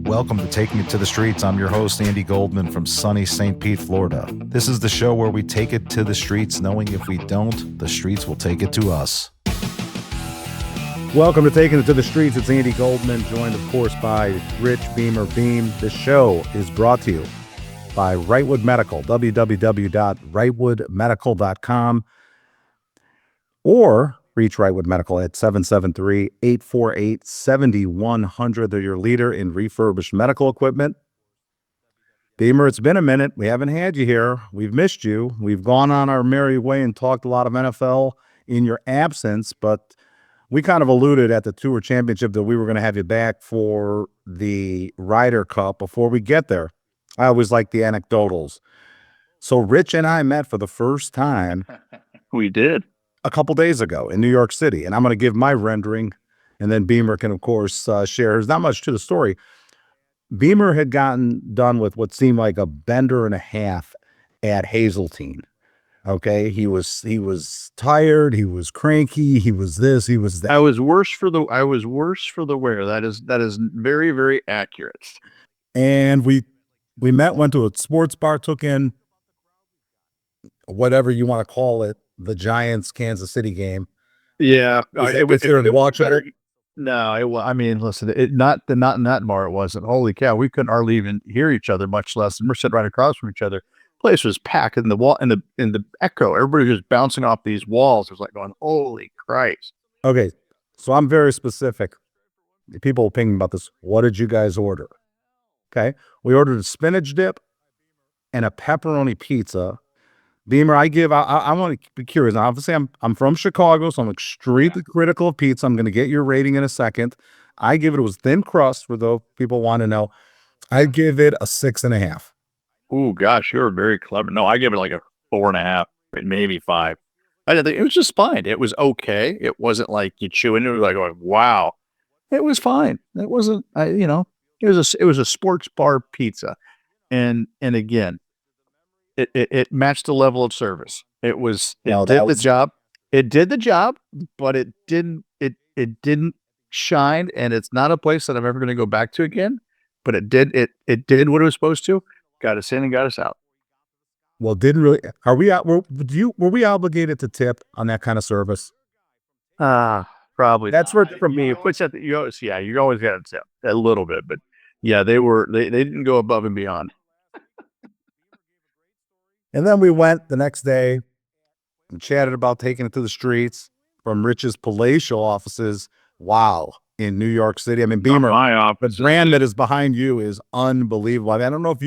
Welcome to Taking It to the Streets. I'm your host, Andy Goldman from sunny St. Pete, Florida. This is the show where we take it to the streets, knowing if we don't, the streets will take it to us. Welcome to Taking It to the Streets. It's Andy Goldman, joined, of course, by Rich Beemer Beem. This show is brought to you by Wrightwood Medical, www.wrightwoodmedical.com, or reach Wrightwood Medical at 773-848-7100. They're your leader in refurbished medical equipment. Beemer, it's been a minute. We haven't had you here. We've missed you. We've gone on our merry way and talked a lot of NFL in your absence, but we kind of alluded at the Tour Championship that we were going to have you back for the Ryder Cup. Before we get there, I always like the anecdotals. So Rich and I met for the first time. We did. A couple days ago in New York City, and I'm going to give my rendering, and then Beemer can, of course, share. There's not much to the story. Beemer had gotten done with what seemed like a bender and a half at Hazeltine. Okay, he was tired, he was cranky, he was this, he was that. I was worse for the wear. That is very, very accurate. And we met, went to a sports bar, took in whatever you want to call it, the Giants Kansas City game. Yeah, it was there to watch it. No, I mean, listen, not in that bar. It wasn't. Holy cow, we couldn't hardly even hear each other, much less. And we're sitting right across from each other. Place was packed in the wall, in the echo. Everybody was just bouncing off these walls. It was like going, holy Christ. Okay, so I'm very specific. People will ping me about this. What did you guys order? Okay, we ordered a spinach dip and a pepperoni pizza. Beemer, I want to be curious. Now, obviously, I'm from Chicago, so I'm extremely critical of pizza. I'm going to get your rating in a second. It was thin crust, for those people want to know. I give it a 6.5. Oh gosh, you're very clever. No, I give it like a 4.5, maybe 5. I didn't think it was just fine. It was okay. It wasn't like you chew into it like going, wow. It was fine. It wasn't. It was a sports bar pizza, and again. It matched the level of service. It did the job. It did the job, but it didn't shine. And it's not a place that I'm ever going to go back to again. But it did what it was supposed to. Got us in and got us out. Well, didn't really. Are we out? Were we obligated to tip on that kind of service? Probably. That's where from me. You always got to tip a little bit, but yeah, they didn't go above and beyond. And then we went the next day and chatted about taking it to the streets from Rich's palatial offices. Wow. In New York City. I mean, Beemer, the brand that is behind you is unbelievable. I don't know if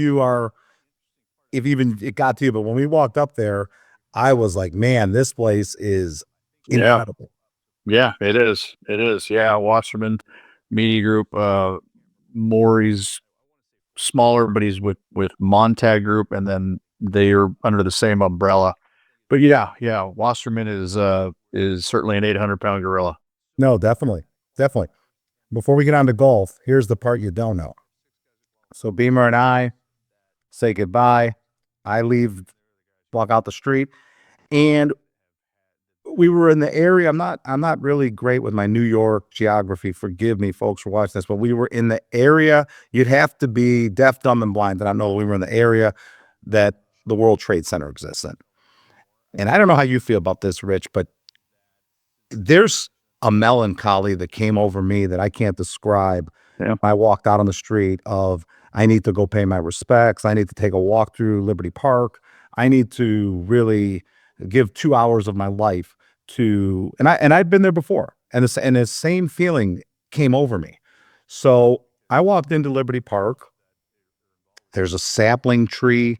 even it got to you, but when we walked up there, I was like, man, this place is incredible. Yeah, it is. It is. Yeah. Wasserman Media Group, Maury's smaller, but he's with Montag Group, and then they are under the same umbrella. But yeah, Wasserman is certainly an 800-pound gorilla. No, definitely. Before we get on to golf, here's the part you don't know. So Beemer and I say goodbye. I walk out the street, and we were in the area. I'm not really great with my New York geography. Forgive me, folks, for watching this, but we were in the area. You'd have to be deaf, dumb, and blind to not know we were in the area that the World Trade Center exists in. And I don't know how you feel about this, Rich, but there's a melancholy that came over me that I can't describe. Yeah. I walked out on the street of, I need to go pay my respects. I need to take a walk through Liberty Park. I need to really give 2 hours of my life to, and I'd been there before, and the same feeling came over me. So I walked into Liberty Park. There's a sapling tree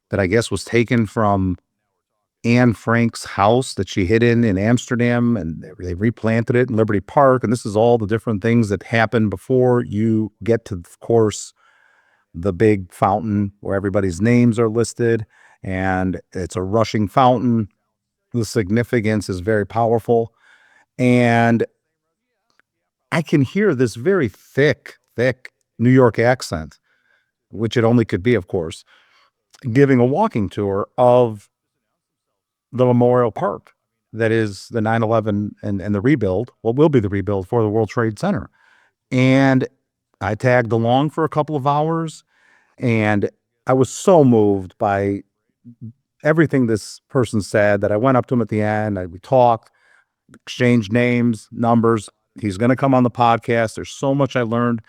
that I guess was taken from Anne Frank's house that she hid in Amsterdam, and they replanted it in Liberty Park. And this is all the different things that happen before you get to, of course, the big fountain where everybody's names are listed, and it's a rushing fountain. The significance is very powerful, and I can hear this very thick New York accent, which it only could be, of course, giving a walking tour of the Memorial Park that is the 9/11 and the rebuild, what will be the rebuild for the World Trade Center. And I tagged along for a couple of hours, and I was so moved by everything this person said that I went up to him at the end. We talked, exchanged names, numbers. He's going to come on the podcast. There's so much I learned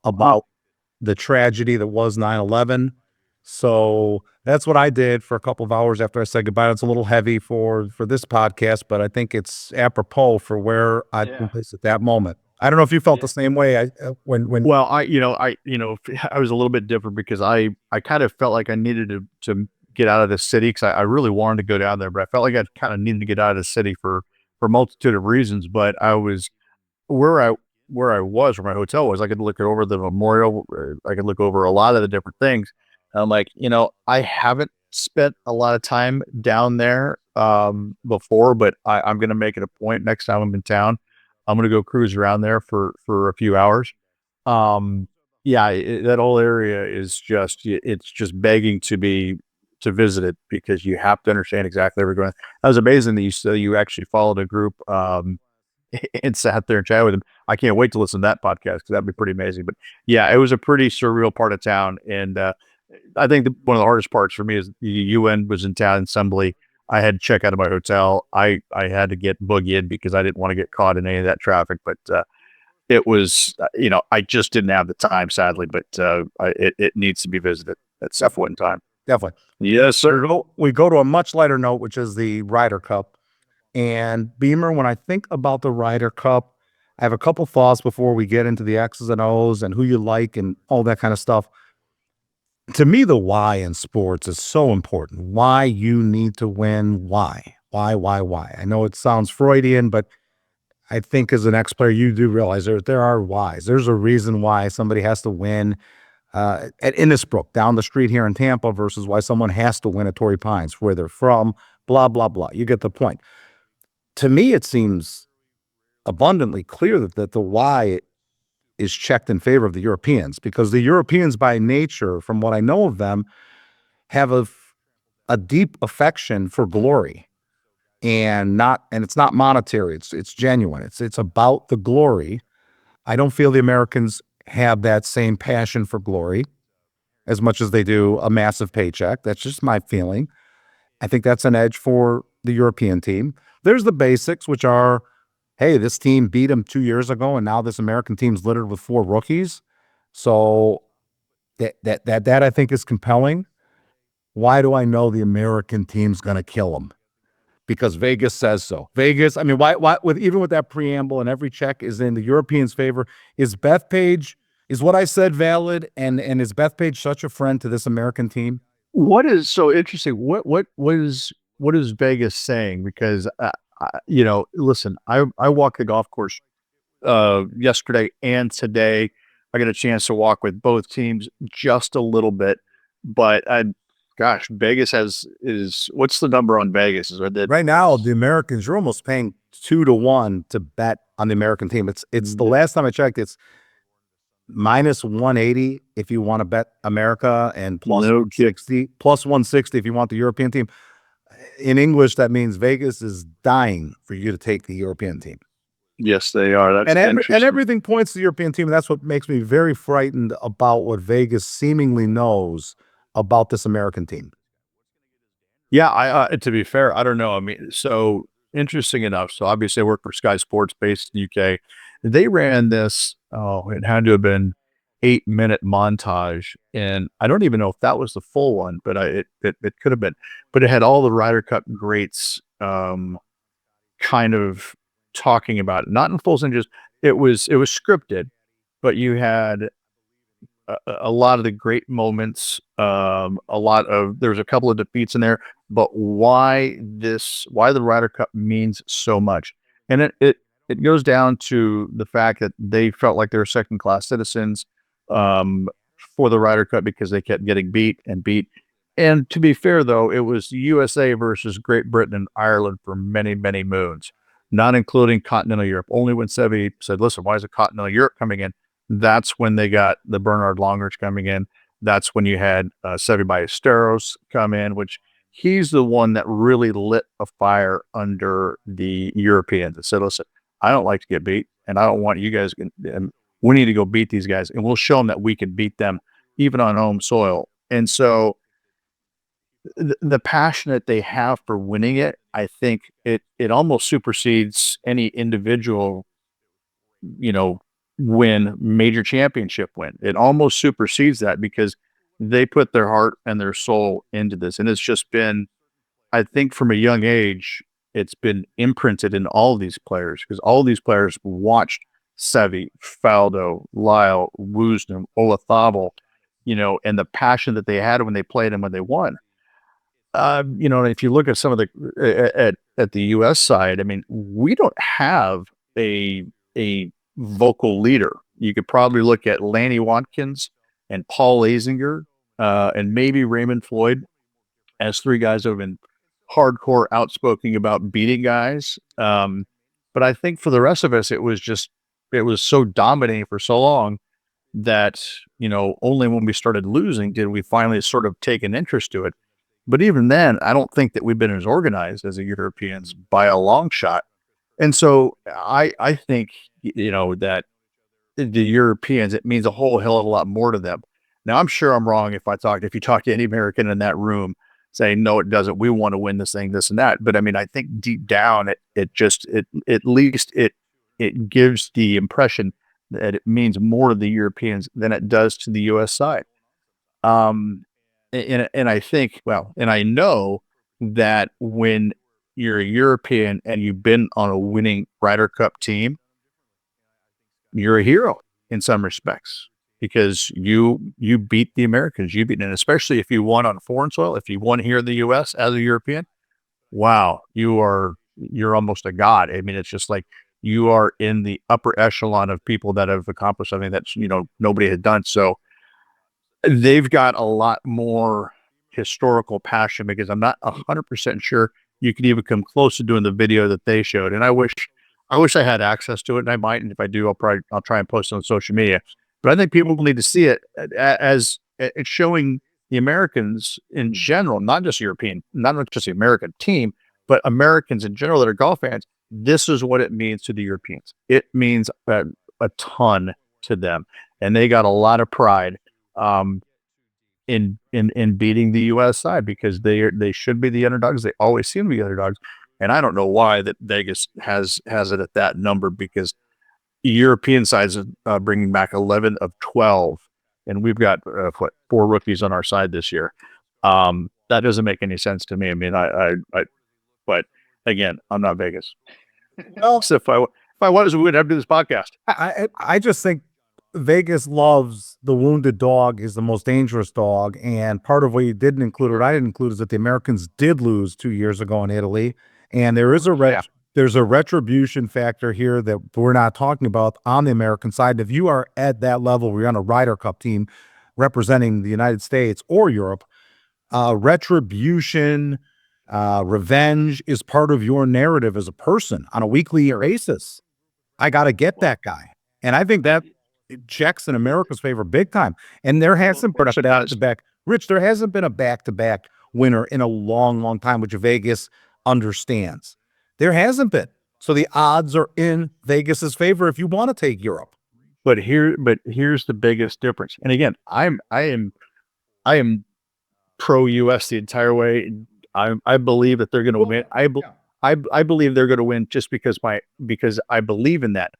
Wow. about the tragedy that was 9/11. So that's what I did for a couple of hours after I said goodbye. It's a little heavy for this podcast, but I think it's apropos for where I'd been Yeah. placed at that moment. I don't know if you felt Yeah. the same way. When Well, I was a little bit different because I kind of felt like I needed to get out of the city because I really wanted to go down there, but I felt like I kind of needed to get out of the city for a multitude of reasons. But I was where I where my hotel was, I could look over the memorial, I could look over a lot of the different things. And I'm like, I haven't spent a lot of time down there before, but I'm gonna make it a point next time I'm in town. I'm gonna go cruise around there for a few hours. Um, yeah, that whole area is it's just begging to visit it because you have to understand exactly where we're going. That was amazing that you actually followed a group and sat there and chatted with him. I can't wait to listen to that podcast because that'd be pretty amazing. But yeah, it was a pretty surreal part of town, and I think one of the hardest parts for me is the UN was in town assembly. I had to check out of my hotel. I had to get boogie in because I didn't want to get caught in any of that traffic. But it was I just didn't have the time, sadly. But it needs to be visited at some point in time. definitely. Yes, sir. We go to a much lighter note, which is the Ryder Cup. And Beamer, when I think about the Ryder Cup, I have a couple thoughts before we get into the X's and O's and who you like and all that kind of stuff. To me, the why in sports is so important. Why you need to win. Why? I know it sounds Freudian, but I think as an ex player, you do realize there are whys. There's a reason why somebody has to win at Innisbrook down the street here in Tampa versus why someone has to win at Torrey Pines, where they're from, blah, blah, blah. You get the point. To me, it seems abundantly clear that the why is checked in favor of the Europeans because the Europeans, by nature, from what I know of them, have a deep affection for glory and it's not monetary. It's genuine. It's about the glory. I don't feel the Americans have that same passion for glory as much as they do a massive paycheck. That's just my feeling. I think that's an edge for the European team. There's the basics, which are, hey, this team beat them 2 years ago, and now this American team's littered with four rookies. So that I think is compelling. Why do I know the American team's going to kill them? Because Vegas says so. Vegas, I mean, why with even with that preamble and every check is in the Europeans' favor. Is Bethpage, is what I said valid? And is Bethpage such a friend to this American team? What is so interesting? What is Vegas saying? Because listen, I walked the golf course yesterday and today. I got a chance to walk with both teams just a little bit, but gosh, Vegas has is what's the number on Vegas? Is that Right now, the Americans, you're almost paying 2 to 1 to bet on the American team. It's the last time I checked, it's minus 180 if you want to bet America and plus no kick? 160, plus 160 if you want the European team. In English, that means Vegas is dying for you to take the European team. Yes, they are. That's And interesting. everything points to the European team. And that's what makes me very frightened about what Vegas seemingly knows about this American team. Yeah, to be fair, I don't know. I mean, so interesting enough. So obviously, I work for Sky Sports based in the UK. They ran this. Oh, it had to have been 8-minute montage, and I don't even know if that was the full one, but it could have been. But it had all the Ryder Cup greats, kind of talking about it, not in full sentences. It was scripted, but you had a lot of the great moments, a lot of there's a couple of defeats in there, but why the Ryder Cup means so much. And it goes down to the fact that they felt like they were second class citizens um for the Ryder Cup because they kept getting beat and beat. And to be fair though, it was USA versus Great Britain and Ireland for many, many moons, not including continental Europe. Only when Sevi said, listen, why is it continental Europe coming in? That's when they got the Bernard Longers coming in. That's when you had Seve Ballesteros come in, which he's the one that really lit a fire under the Europeans and said, listen, I don't like to get beat, and I don't want you guys. We need to go beat these guys, and we'll show them that we can beat them even on home soil. And so the passion that they have for winning it, I think it almost supersedes any individual, you know, major championship win. It almost supersedes that because they put their heart and their soul into this. And it's just been, I think from a young age, it's been imprinted in all these players because all these players watched Sevi, Faldo, Lyle, Woosnam, Olazabal, and the passion that they had when they played and when they won. If you look at some of the at the U.S. side, I mean, we don't have a vocal leader. You could probably look at Lanny Watkins and Paul Azinger, and maybe Raymond Floyd as three guys who have been hardcore outspoken about beating guys. But I think for the rest of us, it was so dominating for so long that only when we started losing did we finally sort of take an interest to it. But even then, I don't think that we've been as organized as the Europeans by a long shot. And so I think that the Europeans, it means a whole hell of a lot more to them. Now I'm sure I'm wrong if you talk to any American in that room saying no, it doesn't. We want to win this thing, this and that. But I mean, I think deep down, it just it at least it gives the impression that it means more to the Europeans than it does to the U.S. side. Um, and I think, well, and I know that when you're a European and you've been on a winning Ryder Cup team, you're a hero in some respects because you beat the Americans. You beat, and especially if you won on foreign soil, if you won here in the U.S. as a European, wow, you're almost a god. I mean, it's just like you are in the upper echelon of people that have accomplished something that's nobody had done. So they've got a lot more historical passion because I'm not 100% sure you could even come close to doing the video that they showed. And I wish I had access to it, and I might. And if I do, I'll try and post it on social media. But I think people need to see it as it's showing the Americans in general, not just European, not just the American team, but Americans in general that are golf fans. This is what it means to the Europeans. It means a ton to them, and they got a lot of pride um, in beating the U.S. side because they should be the underdogs. They always seem to be underdogs, and I don't know why that Vegas has it at that number because European sides are bringing back 11 of 12, and we've got four rookies on our side this year. That doesn't make any sense to me. I mean, but again, I'm not Vegas. Well, So if I was, we would have to do this podcast. I just think Vegas loves the wounded dog is the most dangerous dog, and part of what you didn't include, or I didn't include, is that the Americans did lose 2 years ago in Italy, and there is there's a retribution factor here that we're not talking about on the American side. If you are at that level, where you're on a Ryder Cup team representing the United States or Europe, retribution, revenge is part of your narrative as a person on a weekly basis. I got to get that guy. And I think that it checks in America's favor big time. And there hasn't been a back to back, Rich, there hasn't been a back to back winner in a long, long time, which Vegas understands. There hasn't been. So the odds are in Vegas's favor if you want to take Europe. But here's the biggest difference. And again, I am pro US the entire way. I believe that they're going to win. I believe they're going to win just because I believe in that.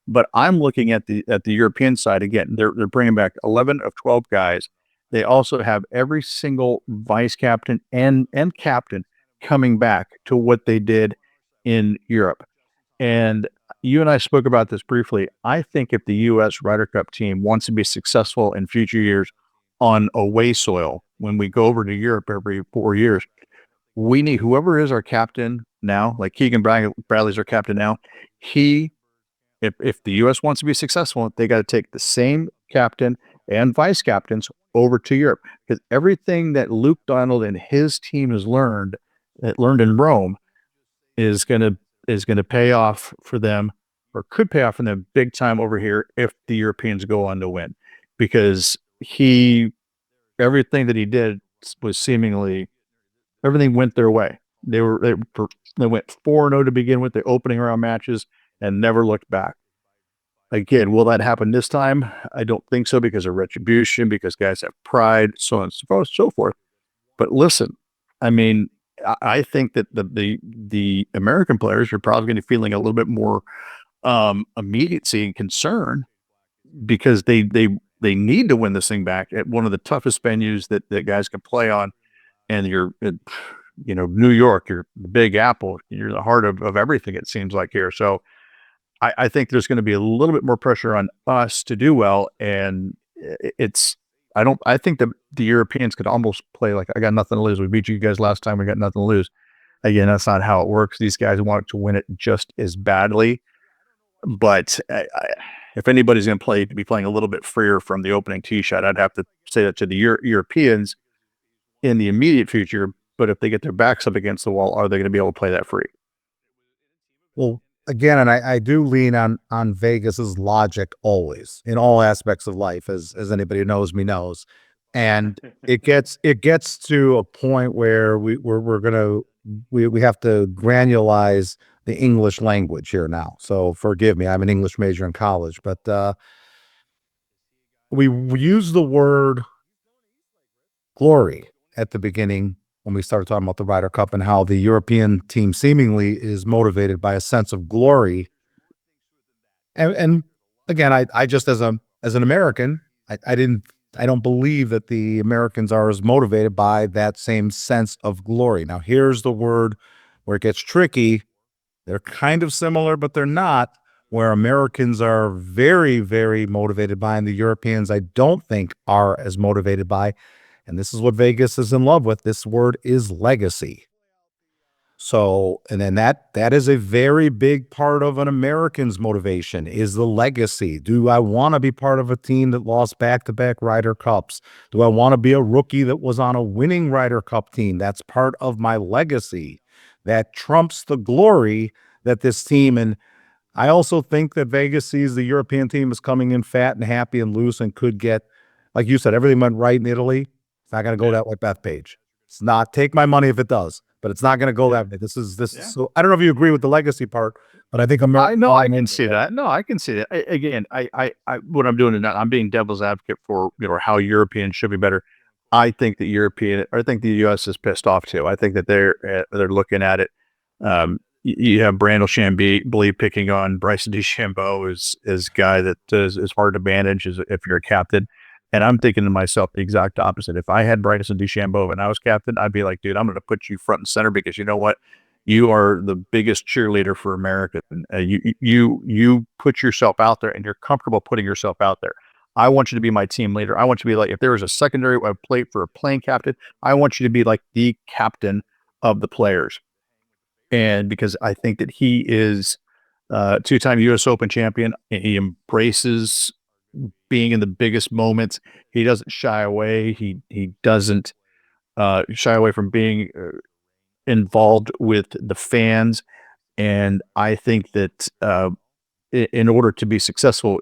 But I'm looking at the European side again. They're bringing back 11 of 12 guys. They also have every single vice captain and captain coming back to what they did in Europe. And you and I spoke about this briefly. I think if the U.S. Ryder Cup team wants to be successful in future years on away soil, when we go over to Europe every 4 years, we need whoever is our captain now, like Keegan Bradley's our captain now. If the U.S. wants to be successful, they got to take the same captain and vice captains over to Europe because everything that Luke Donald and his team has learned in Rome is gonna pay off for them or could pay off for them big time over here if the Europeans go on to win because everything that he did was seemingly everything went their way. They went 4-0 to begin with the opening round matches and never looked back. Again, will that happen this time? I don't think so because of retribution, because guys have pride, so on and so forth. But listen, I mean, I think that the American players are probably going to be feeling a little bit more immediacy and concern because they need to win this thing back at one of the toughest venues that guys can play on. And New York, you're the Big Apple, you're the heart of everything. It seems like here. So I think there's going to be a little bit more pressure on us to do well, and it's. I don't. I think the Europeans could almost play like I got nothing to lose. We beat you guys last time. We got nothing to lose. Again, that's not how it works. These guys want to win it just as badly. But if anybody's going to be playing a little bit freer from the opening tee shot, I'd have to say that to the Europeans in the immediate future. But if they get their backs up against the wall, are they going to be able to play that free? Well, again, and I do lean on Vegas's logic always in all aspects of life, as anybody who knows me knows. And it gets to a point where we have to granulize the English language here now. So forgive me, I'm an English major in college, but we use the word glory at the beginning when we started talking about the Ryder Cup and how the European team seemingly is motivated by a sense of glory. And again, I just as an American, I don't believe that the Americans are as motivated by that same sense of glory. Now, here's the word where it gets tricky. They're kind of similar, but they're not. Where Americans are very, very motivated by, and the Europeans I don't think are as motivated by. And this is what Vegas is in love with. This word is legacy. So, and then that is a very big part of an American's motivation is the legacy. Do I want to be part of a team that lost back-to-back Ryder Cups? Do I want to be a rookie that was on a winning Ryder Cup team? That's part of my legacy. That trumps the glory that this team, and I also think that Vegas sees the European team is coming in fat and happy and loose and could get, like you said, everything went right in Italy. It's not going to go that way, Bethpage. It's not. Take my money if it does, but it's not going to go that way. This is so. I don't know if you agree with the legacy part, but I think I America. know I can see that. No, I can see that. Again, what I'm doing is not, I'm being devil's advocate for how Europeans should be better. I think I think the U.S. is pissed off too. I think that they're looking at it. You have Brandel Chambly picking on Bryson DeChambeau as guy that is hard to manage as if you're a captain. And I'm thinking to myself the exact opposite. If I had Bryson DeChambeau and I was captain, I'd be like, dude, I'm going to put you front and center because you know what? You are the biggest cheerleader for America. And, you put yourself out there and you're comfortable putting yourself out there. I want you to be my team leader. I want you to be like, if there was a secondary plate for a playing captain, I want you to be like the captain of the players. And because I think that he is two-time U.S. Open champion, he embraces being in the biggest moments. He doesn't shy away. He doesn't shy away from being involved with the fans. And I think that in order to be successful,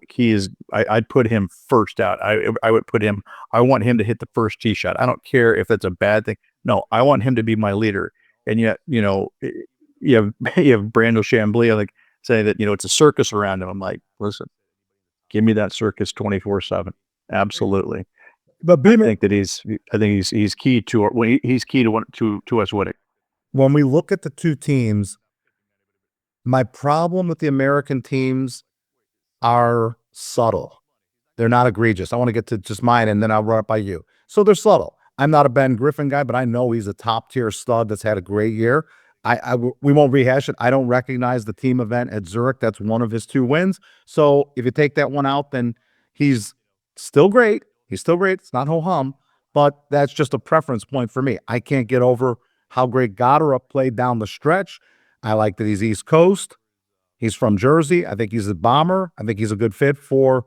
I'd put him first out. I would put him. I want him to hit the first tee shot. I don't care if that's a bad thing. No, I want him to be my leader. And yet, you have Brandel Chambly like saying that it's a circus around him. I'm like, listen, give me that circus 24/7. Absolutely. But I Beemer, think that he's key to he's key to us winning. when we look at the two teams, my problem with the American teams are subtle. They're not egregious. I want to get to just mine, and then I'll run it by you. So they're subtle. I'm not a Ben Griffin guy, but I know he's a top-tier stud that's had a great year. We won't rehash it. I don't recognize the team event at Zurich. That's one of his two wins. So if you take that one out, then he's still great. He's still great. It's not ho-hum, but that's just a preference point for me. I can't get over how great Goddard played down the stretch. I like that he's East Coast. He's from Jersey. I think he's a bomber. I think he's a good fit for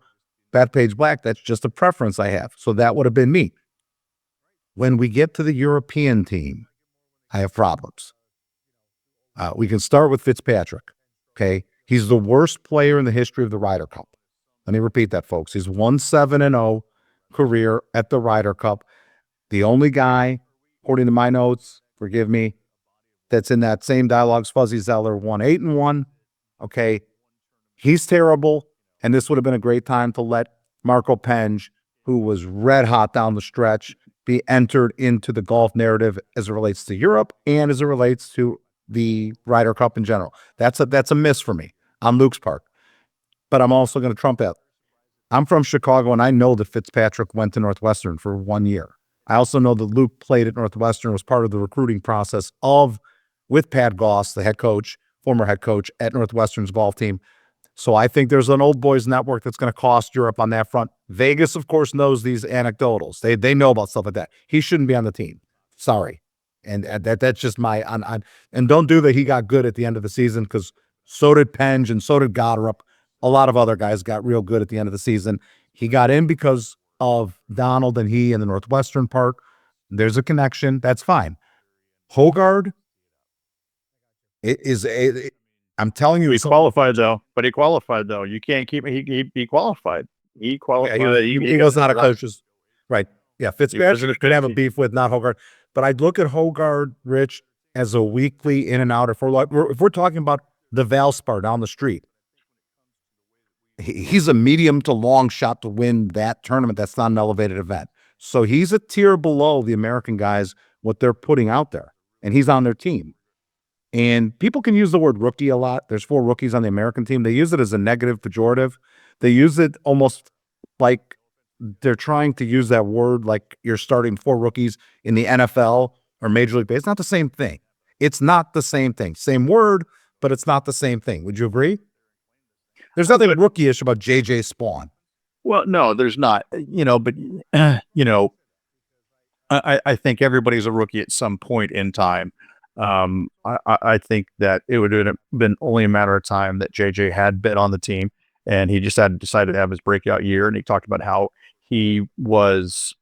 Bethpage Black. That's just a preference I have. So that would have been me. When we get to the European team, I have problems. We can start with Fitzpatrick. Okay. He's the worst player in the history of the Ryder Cup. Let me repeat that, folks. He's 1-7-0 career at the Ryder Cup. The only guy, according to my notes, forgive me, that's in that same dialogue's Fuzzy Zeller, 1-8-1. Okay. He's terrible. And this would have been a great time to let Marco Penge, who was red hot down the stretch, be entered into the golf narrative as it relates to Europe and as it relates to the Ryder Cup in general. That's a miss for me on Luke's part. But I'm also going to trump that. I'm from Chicago, and I know that Fitzpatrick went to Northwestern for 1 year. I also know that Luke played at Northwestern, was part of the recruiting process with Pat Goss, the head coach, former head coach at Northwestern's golf team. So I think there's an old boys network that's going to cost Europe on that front. Vegas, of course, knows these anecdotals. They know about stuff like that. He shouldn't be on the team. Sorry. And that's just my on and don't do that. He got good at the end of the season, because so did Penge and so did Goddard. A lot of other guys got real good at the end of the season. He got in because of Donald and he in the Northwestern part. There's a connection. That's fine. Hogard I'm telling you, He qualified though. You can't keep him. He qualified. He qualified. Yeah, he was not a coach's. Right. Yeah, Fitzpatrick could have a beef with, not Hogard. But I'd look at Hogard, Rich, as a weekly in and out. If we're talking about the Valspar down the street, he's a medium to long shot to win that tournament. That's not an elevated event. So he's a tier below the American guys, what they're putting out there. And he's on their team. And people can use the word rookie a lot. There's 4 rookies on the American team. They use it as a negative pejorative. They use it almost like they're trying to use that word like you're starting 4 rookies in the NFL or Major League Baseball. It's not the same thing. It's not the same thing. Same word, but it's not the same thing. Would you agree? There's nothing rookie-ish about J.J. Spawn. Well, no, there's not. But I think everybody's a rookie at some point in time. I think that it would have been only a matter of time that JJ had been on the team, and he just had decided to have his breakout year. And he talked about how he was,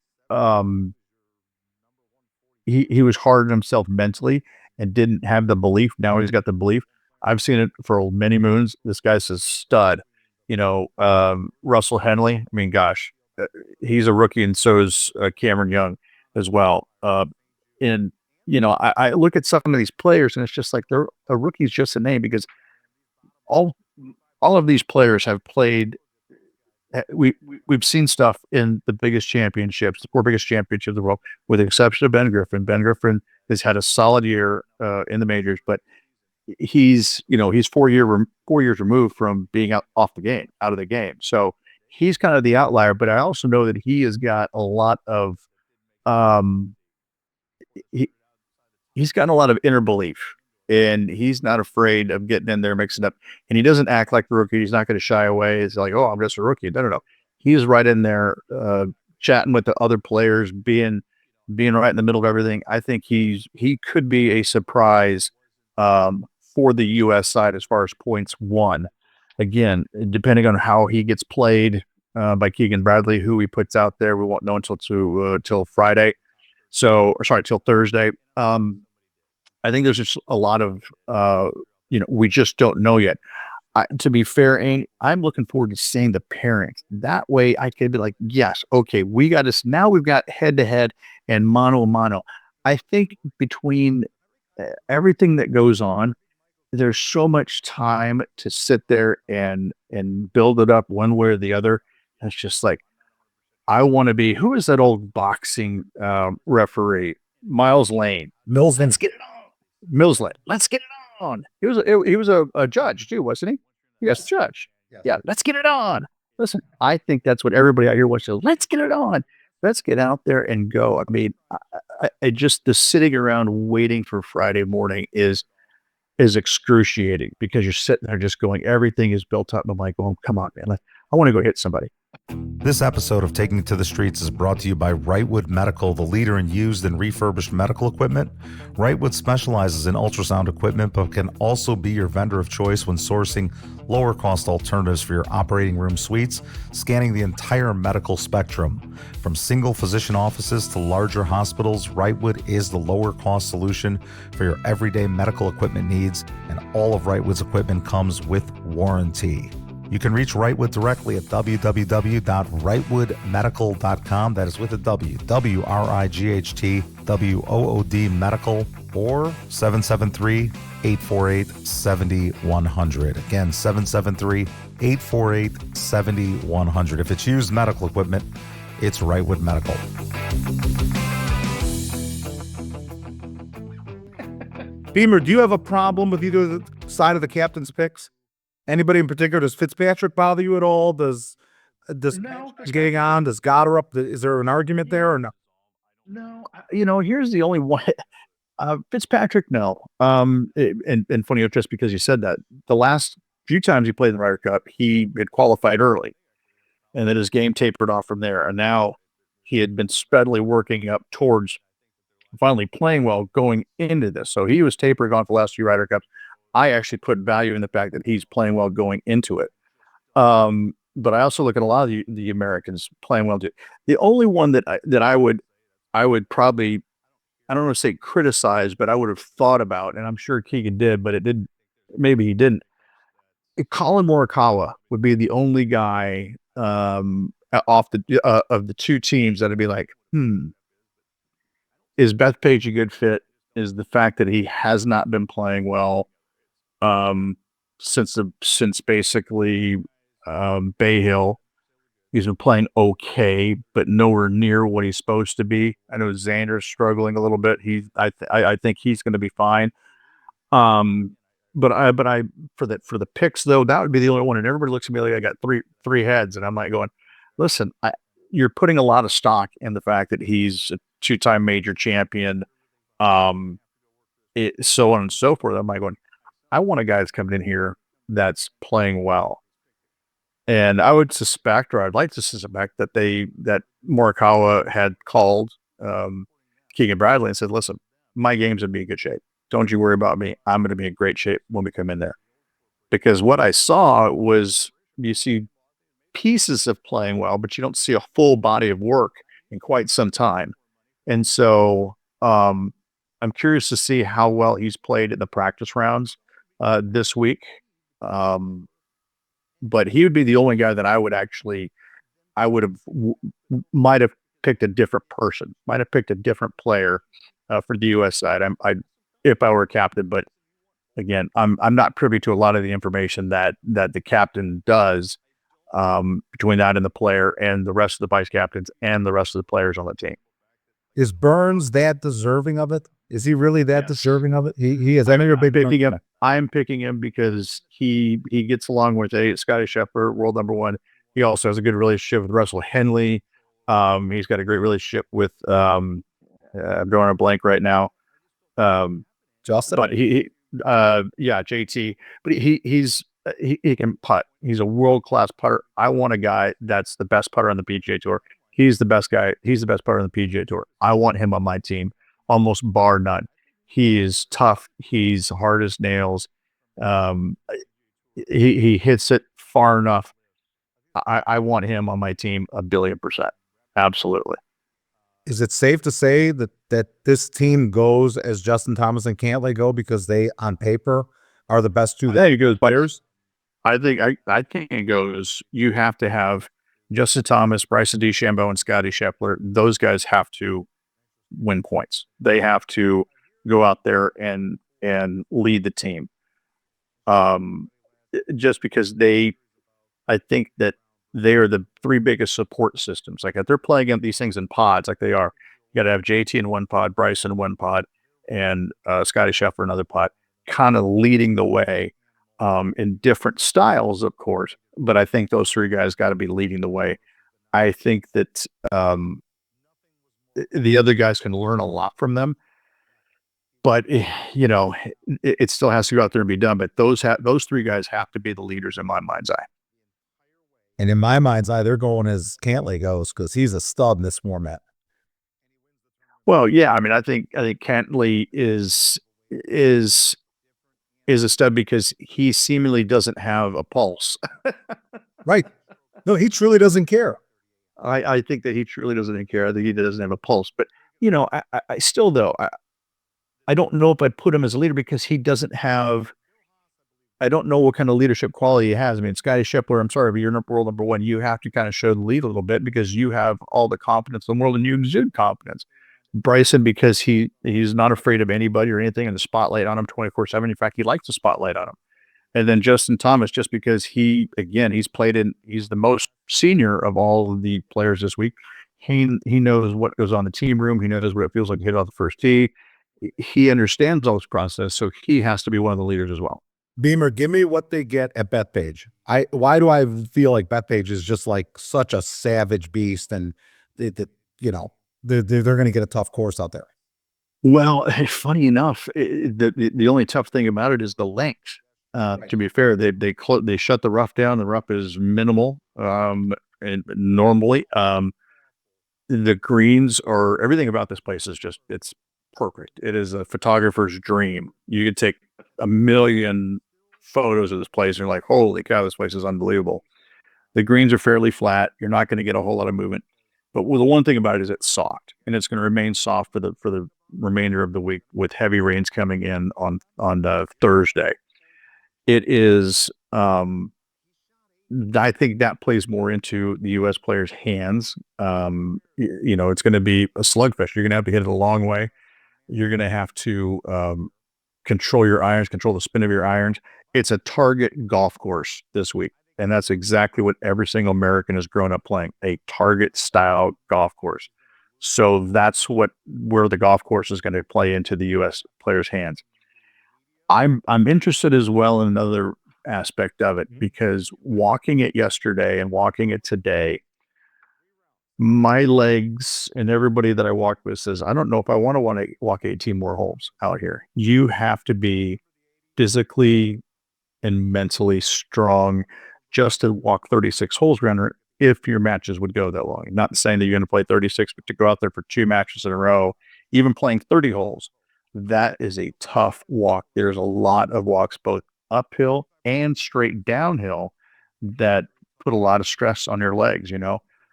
he was hard on himself mentally and didn't have the belief. Now he's got the belief. I've seen it for many moons. This guy's a stud. Russell Henley. I mean, gosh, he's a rookie, and so is Cameron Young as well. I look at some of these players, and it's just like they're a rookie's just a name, because all of these players have played. We've seen stuff in the biggest championships, the 4 biggest championships of the world, with the exception of Ben Griffin. Ben Griffin has had a solid year in the majors, but he's 4 years removed from being out of the game. So he's kind of the outlier. But I also know that he has got a lot of he's gotten a lot of inner belief, and he's not afraid of getting in there, mixing up, and he doesn't act like the rookie. He's not going to shy away. It's like, oh, I'm just a rookie. No. He's right in there, chatting with the other players, being right in the middle of everything. I think he could be a surprise for the U.S. side as far as points won. Again, depending on how he gets played by Keegan Bradley, who he puts out there, we won't know till Friday. Till Thursday. I think there's just a lot of, we just don't know yet. To be fair, I'm looking forward to seeing the pairings. That way I could be like, yes, okay, we got this. Now we've got head-to-head and mano-a-mano. I think between everything that goes on, there's so much time to sit there and build it up one way or the other. It's just like, I want to be, who is that old boxing referee? Miles Lane. Mills, let's get it on. Mills Lane. Let's get it on. He was a judge too, wasn't he? Yes, judge. Yes. Yeah, let's get it on. Listen, I think that's what everybody out here wants to. Let's get it on. Let's get out there and go. I mean, I just, the sitting around waiting for Friday morning is excruciating, because you're sitting there just going, everything is built up. And I'm like, oh, come on, man. I want to go hit somebody. This episode of Taking It to the Streets is brought to you by Wrightwood Medical, the leader in used and refurbished medical equipment. Wrightwood specializes in ultrasound equipment, but can also be your vendor of choice when sourcing lower cost alternatives for your operating room suites, scanning the entire medical spectrum. From single physician offices to larger hospitals, Wrightwood is the lower cost solution for your everyday medical equipment needs, and all of Wrightwood's equipment comes with warranty. You can reach Wrightwood directly at www.wrightwoodmedical.com. That is with a W, WRIGHTWOOD medical, or 773-848-7100. Again, 848-70-100. If it's used medical equipment, it's Rightwood Medical. Beemer, do you have a problem with either side of the captain's picks? Anybody in particular? Does Fitzpatrick bother you at all? Does No, getting on? Does Goddard up? Is there an argument there or no? no. Here's the only one. Fitzpatrick, no. And funny enough, just because you said that, the last few times he played in the Ryder Cup, he had qualified early, and then his game tapered off from there. And now he had been steadily working up towards finally playing well going into this. So he was tapering off the last few Ryder Cups. I actually put value in the fact that he's playing well going into it. But I also look at a lot of the Americans playing well too. The only one that I would probably, I don't want to say criticize, but I would have thought about, and I'm sure Keegan did, but maybe he didn't. Colin Morikawa would be the only guy off of the two teams that'd be like, is Bethpage a good fit? Is the fact that he has not been playing well since basically Bay Hill. He's been playing okay, but nowhere near what he's supposed to be. I know Xander's struggling a little bit. I think he's going to be fine. But I for the picks though, that would be the only one. And everybody looks at me like I got three heads, and I'm like going, listen, you're putting a lot of stock in the fact that he's a two-time major champion, so on and so forth. I'm like going, I want a guy that's coming in here that's playing well. And I would suspect, or I'd like to suspect, that Morikawa had called Keegan Bradley and said, listen, my game's going to be in good shape. Don't you worry about me. I'm going to be in great shape when we come in there. Because what I saw was, you see pieces of playing well, but you don't see a full body of work in quite some time. And so I'm curious to see how well he's played in the practice rounds this week. But he would be the only guy that might have picked a different person, might have picked a different player for the U.S. side. If I were a captain, but again, I'm not privy to a lot of the information that the captain does between that and the player and the rest of the vice captains and the rest of the players on the team. Is Burns that deserving of it? Is he really that deserving of it? He is. I know you're a big picking him. I'm picking him because he gets along with Scotty Scheffler, world number one. He also has a good relationship with Russell Henley. He's got a great relationship with I'm drawing a blank right now. Justin, but JT. But he can putt. He's a world class putter. I want a guy that's the best putter on the PGA Tour. He's the best guy. He's the best putter on the PGA Tour. I want him on my team, almost bar none. He is tough. He's hard as nails. He hits it far enough. I want him on my team 1,000,000,000%. Absolutely. Is it safe to say that this team goes as Justin Thomas and Cantlay go because they, on paper, are the best two players? I think it goes. You have to have Justin Thomas, Bryson DeChambeau, and Scotty Scheffler. Those guys have to win points. They have to go out there and lead the team. Just because I think that they are the three biggest support systems. Like if they're playing these things in pods, like they are, you got to have JT in one pod, Bryson in one pod, and Scotty Scheffler in another pod, kind of leading the way in different styles, of course. But I think those three guys got to be leading the way. I think that the other guys can learn a lot from them, but it still has to go out there and be done. But those three guys have to be the leaders in my mind's eye. And in my mind's eye, they're going as Cantlay goes because he's a stud in this format. Well, yeah, I mean, I think Cantlay is a stud because he seemingly doesn't have a pulse. Right. No, he truly doesn't care. I think that he truly doesn't care. I think he doesn't have a pulse. But, I still, though, I don't know if I'd put him as a leader because he doesn't have – I don't know what kind of leadership quality he has. I mean, Scotty Scheffler, I'm sorry, but you're world number one. You have to kind of show the lead a little bit because you have all the confidence in the world and you exude confidence. Bryson, because he's not afraid of anybody or anything, and the spotlight on him 24/7. In fact, he likes the spotlight on him. And then Justin Thomas, just because he's the most senior of all of the players this week. He knows what goes on in the team room. He knows what it feels like to hit off the first tee. He understands all this process, so he has to be one of the leaders as well. Beemer, give me what they get at Bethpage. Why do I feel like Bethpage is just like such a savage beast, and they're going to get a tough course out there. Well, funny enough, the only tough thing about it is the length. Right. To be fair, they shut the rough down. The rough is minimal, and normally, the greens are everything about this place is just it's perfect. It is a photographer's dream. You could take a million photos of this place, and you're like, holy cow, this place is unbelievable. The greens are fairly flat. You're not going to get a whole lot of movement. But the one thing about it is it's soft, and it's going to remain soft for the remainder of the week with heavy rains coming in on Thursday. It is, I think that plays more into the U.S. players' hands. It's going to be a slugfest. You're going to have to hit it a long way. You're going to have to control your irons, control the spin of your irons. It's a target golf course this week. And that's exactly what every single American has grown up playing, a target style golf course. So that's where the golf course is going to play into the U.S. players' hands. I'm interested as well in another aspect of it, because walking it yesterday and walking it today, my legs and everybody that I walked with says, I don't know if I want to walk 18 more holes out here. You have to be physically and mentally strong just to walk 36 holes around her if your matches would go that long. Not saying that you're going to play 36, but to go out there for 2 matches in a row, even playing 30 holes, that is a tough walk. There's a lot of walks, both uphill and straight downhill, that put a lot of stress on your legs,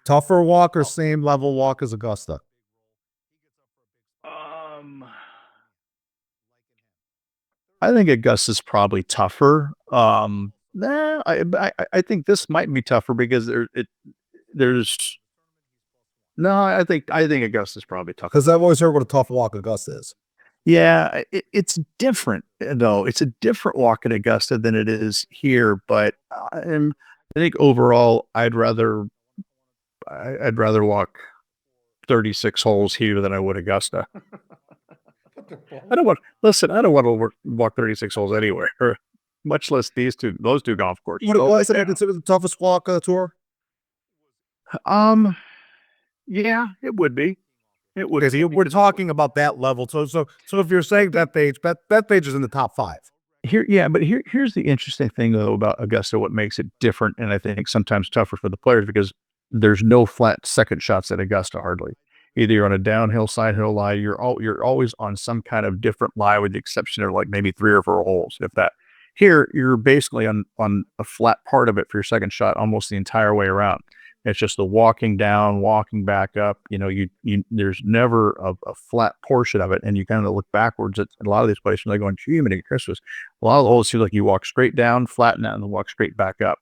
Tougher walk or same level walk as Augusta? I think Augusta's probably tougher. I think this might be tougher because there's no. I think Augusta's probably tougher. Because I've always heard what a tough walk Augusta is. Yeah, it's different though. It's a different walk at Augusta than it is here. But I think overall, I'd rather walk 36 holes here than I would Augusta. I don't want to walk 36 holes anywhere, or much less those two golf courses. What is it considered the toughest walk on the tour? Yeah, it would be. It would. Because we're talking about that level. So if you're saying Bethpage is in the top 5. Here's the interesting thing though about Augusta. What makes it different, and I think sometimes tougher for the players, because there's no flat second shots at Augusta hardly. Either you're on a downhill, side hill lie, you're always on some kind of different lie, with the exception of like maybe 3 or 4 holes, if that. Here, you're basically on a flat part of it for your second shot almost the entire way around. It's just the walking down, walking back up. There's never a flat portion of it, and you kind of look backwards at a lot of these places. And they're going, gee, many Christmas. A lot of the holes feel like you walk straight down, flatten out, and then walk straight back up.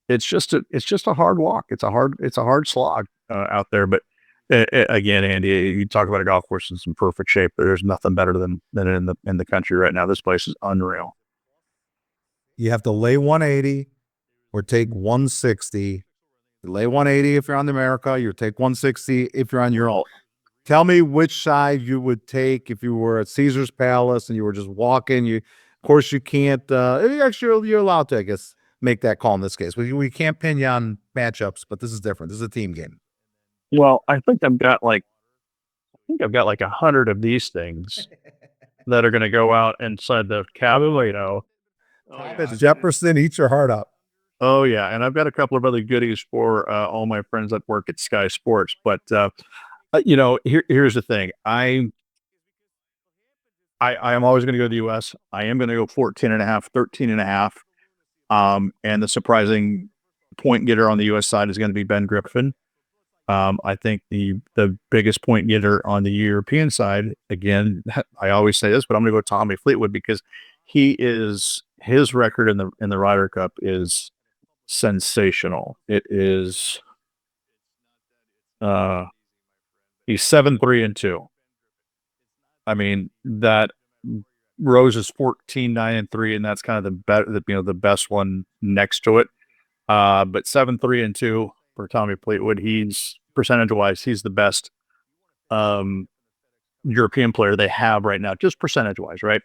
It's just a hard walk. It's a hard slog out there. But again, Andy, you talk about a golf course in some perfect shape. There's nothing better than in the country right now. This place is unreal. You have to lay 180 or take 160. You lay 180 if you're on the America. You take 160 if you're on your own. Tell me which side you would take if you were at Caesar's Palace and you were just walking. Of course, you can't. Actually, you're allowed to, I guess, make that call in this case. We can't pin you on matchups, but this is different. This is a team game. Well, I think I've got like 100 of these things that are going to go out inside the cabin. Thomas Jefferson, eat your heart out. Oh yeah, and I've got a couple of other goodies for all my friends that work at Sky Sports. But here's the thing. I am always going to go to the U.S. I am going to go 14.5, 13.5. And the surprising point getter on the U.S. side is going to be Ben Griffin. I think the biggest point getter on the European side, again, I always say this, but I'm going to go Tommy Fleetwood, because his record in the Ryder Cup is sensational. It is he's 7-3-2. I mean, Rose is 14-9-3, and that's kind of the best one next to it. But 7-3-2 for Tommy Fleetwood. He's percentage-wise, he's the best European player they have right now, just percentage-wise, right?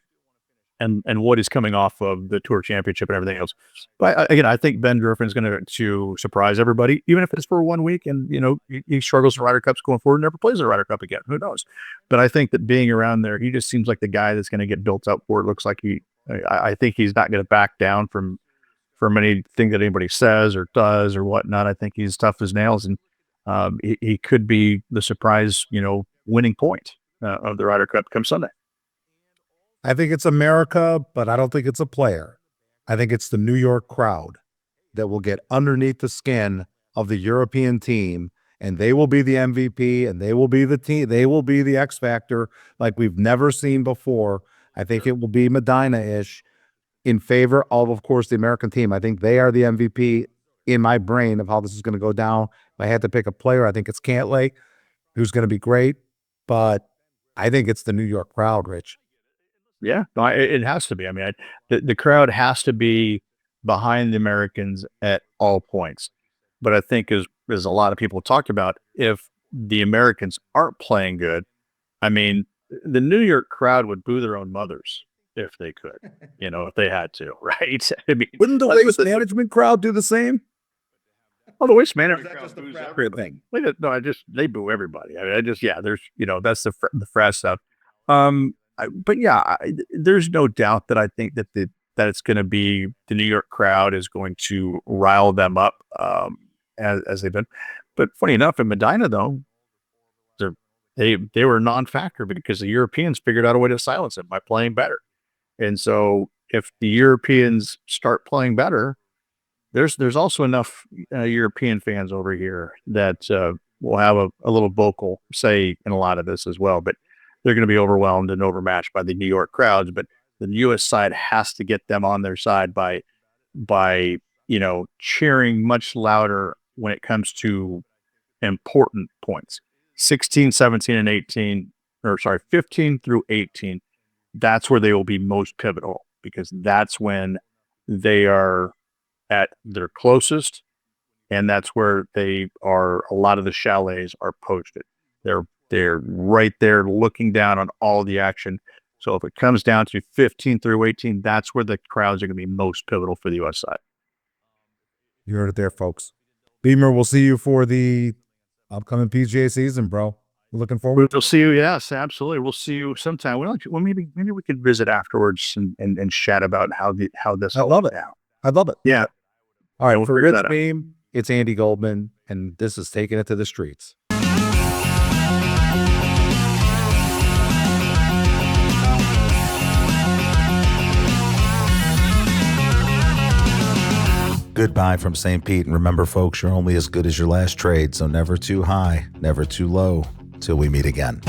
And what is coming off of the Tour Championship and everything else. But again, I think Ben Griffin's going to surprise everybody, even if it's for 1 week, and he struggles in Ryder Cups going forward, never plays the Ryder Cup again. Who knows? But I think that being around there, he just seems like the guy that's going to get built up for it. Looks like I think he's not going to back down from anything that anybody says or does or whatnot. I think he's tough as nails, and he could be the surprise, winning point of the Ryder Cup come Sunday. I think it's America, but I don't think it's a player. I think it's the New York crowd that will get underneath the skin of the European team, and they will be the MVP, and they will be the team. They will be the X factor like we've never seen before. I think it will be Medina-ish in favor of course, the American team. I think they are the MVP in my brain of how this is going to go down. If I had to pick a player, I think it's Cantlay, who's going to be great, but I think it's the New York crowd, Rich. Yeah, no, it has to be. I mean, the crowd has to be behind the Americans at all points. But I think as a lot of people talked about, if the Americans aren't playing good, I mean, the New York crowd would boo their own mothers if they could, if they had to, right? I mean, Wouldn't the Waste Management crowd do the same? Oh, the Waste Management crowd boos everything. No, they boo everybody. I mean, there's, that's the frat stuff. But yeah, there's no doubt that I think that it's going to be the New York crowd is going to rile them up as they've been. But funny enough, in Medina though, they were a non-factor because the Europeans figured out a way to silence it by playing better. And so if the Europeans start playing better, there's also enough European fans over here that will have a little vocal say in a lot of this as well. But they're going to be overwhelmed and overmatched by the New York crowds. But the U.S. side has to get them on their side by cheering much louder when it comes to important points. 16, 17, and 18, 15 through 18. That's where they will be most pivotal because that's when they are at their closest, and that's where a lot of the chalets are posted. They're right there looking down on all the action. So if it comes down to 15 through 18, that's where the crowds are going to be most pivotal for the U.S. side. You heard it there, folks. Beemer, we'll see you for the upcoming PGA season, bro. We're looking forward. We'll see you. Yes, absolutely. We'll see you sometime. Well, maybe we could visit afterwards and chat about how this. I love it. I love it. Yeah. All right. Well, for Rich Beem, it's Andy Goldman, and this is Taking It to the Streets. Goodbye from St. Pete, and remember, folks, you're only as good as your last trade, so never too high, never too low, till we meet again.